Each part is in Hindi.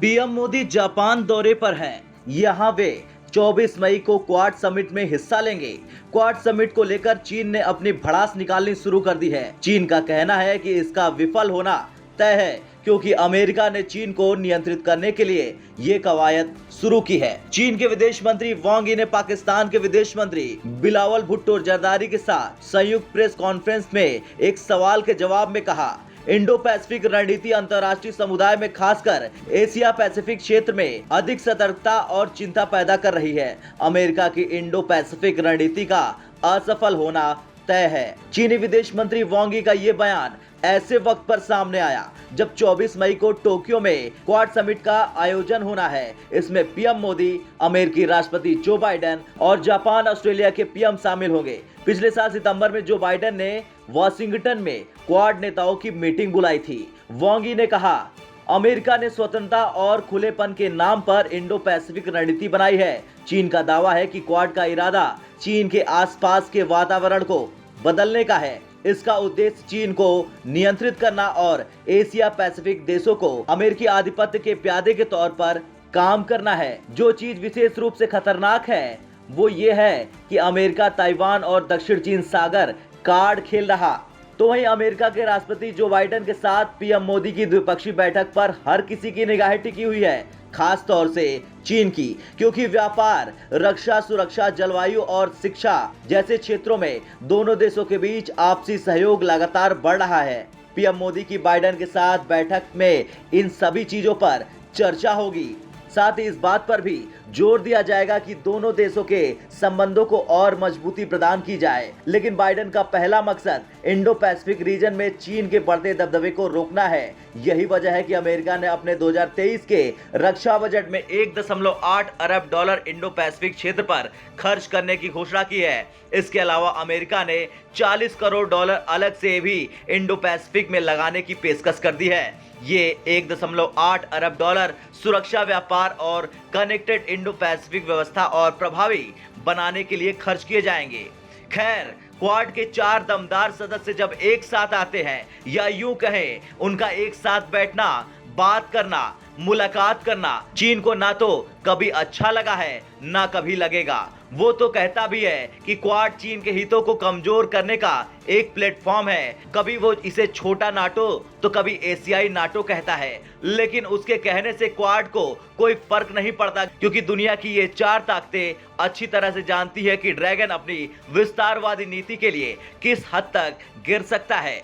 पीएम मोदी जापान दौरे पर हैं। यहाँ वे 24 मई को क्वाड समिट में हिस्सा लेंगे। क्वाड समिट को लेकर चीन ने अपनी भड़ास निकालनी शुरू कर दी है। चीन का कहना है कि इसका विफल होना तय है, क्योंकि अमेरिका ने चीन को नियंत्रित करने के लिए ये कवायद शुरू की है। चीन के विदेश मंत्री वांग यी ने पाकिस्तान के विदेश मंत्री बिलावल भुट्टो जरदारी के साथ संयुक्त प्रेस कॉन्फ्रेंस में एक सवाल के जवाब में कहा, इंडो पैसिफिक रणनीति अंतर्राष्ट्रीय समुदाय में खासकर एशिया पैसिफिक क्षेत्र में अधिक सतर्कता और चिंता पैदा कर रही है। अमेरिका की इंडो पैसिफिक रणनीति का असफल होना तय है। चीनी विदेश मंत्री वांग यी का ये बयान ऐसे वक्त पर सामने आया जब 24 मई को टोक्यो में क्वाड समिट का आयोजन होना है। इसमें पीएम मोदी, अमेरिकी राष्ट्रपति जो बाइडेन और जापान ऑस्ट्रेलिया के पीएम शामिल होंगे। पिछले साल सितंबर में जो बाइडेन ने वाशिंगटन में क्वाड नेताओं की मीटिंग बुलाई थी। वांग यी ने कहा, अमेरिका ने स्वतंत्रता और खुलेपन के नाम पर इंडो पैसिफिक रणनीति बनाई है। चीन का दावा है कि क्वाड का इरादा चीन के आसपास के वातावरण को बदलने का है। इसका उद्देश्य चीन को नियंत्रित करना और एशिया पैसिफिक देशों को अमेरिकी आधिपत्य के प्यादे के तौर पर काम करना है। जो चीज विशेष रूप से खतरनाक है वो ये है कि अमेरिका ताइवान और दक्षिण चीन सागर कार्ड खेल रहा। तो वहीं अमेरिका के राष्ट्रपति जो बाइडेन के साथ पीएम मोदी की द्विपक्षीय बैठक पर हर किसी की निगाहें टिकी हुई है, खास तौर से चीन की, क्योंकि व्यापार, रक्षा, सुरक्षा, जलवायु और शिक्षा जैसे क्षेत्रों में दोनों देशों के बीच आपसी सहयोग लगातार बढ़ रहा है। पीएम मोदी की बाइडेन के साथ बैठक में इन सभी चीजों पर चर्चा होगी। साथ ही इस बात पर भी जोर दिया जाएगा कि दोनों देशों के संबंधों को और मजबूती प्रदान की जाए। लेकिन बाइडेन का पहला मकसद इंडो पैसिफिक रीजन में चीन के बढ़ते दबदबे को रोकना है। यही वजह है कि अमेरिका ने अपने 2023 के रक्षा बजट में 1.8 अरब डॉलर इंडो पैसिफिक क्षेत्र पर खर्च करने की घोषणा की है। इसके अलावा अमेरिका ने 40 करोड़ डॉलर अलग से भी इंडो पैसिफिक में लगाने की पेशकश कर दी है। ये 1.8 अरब डॉलर सुरक्षा, व्यापार और कनेक्टेड इंडो पैसिफिक व्यवस्था और प्रभावी बनाने के लिए खर्च किए जाएंगे। खैर, क्वाड के 4 दमदार सदस्य जब एक साथ आते हैं, या यूं कहें उनका एक साथ बैठना, बात करना, मुलाकात करना चीन को ना तो कभी अच्छा लगा है ना कभी लगेगा। वो तो कहता भी है कि क्वाड चीन के हितों को कमजोर करने का एक प्लेटफॉर्म है। कभी वो इसे छोटा नाटो तो कभी एशियाई नाटो कहता है, लेकिन उसके कहने से क्वाड को कोई फर्क नहीं पड़ता, क्योंकि दुनिया की ये 4 ताकतें अच्छी तरह से जानती है कि ड्रैगन अपनी विस्तारवादी नीति के लिए किस हद तक गिर सकता है।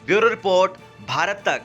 ब्यूरो रिपोर्ट, भारत तक।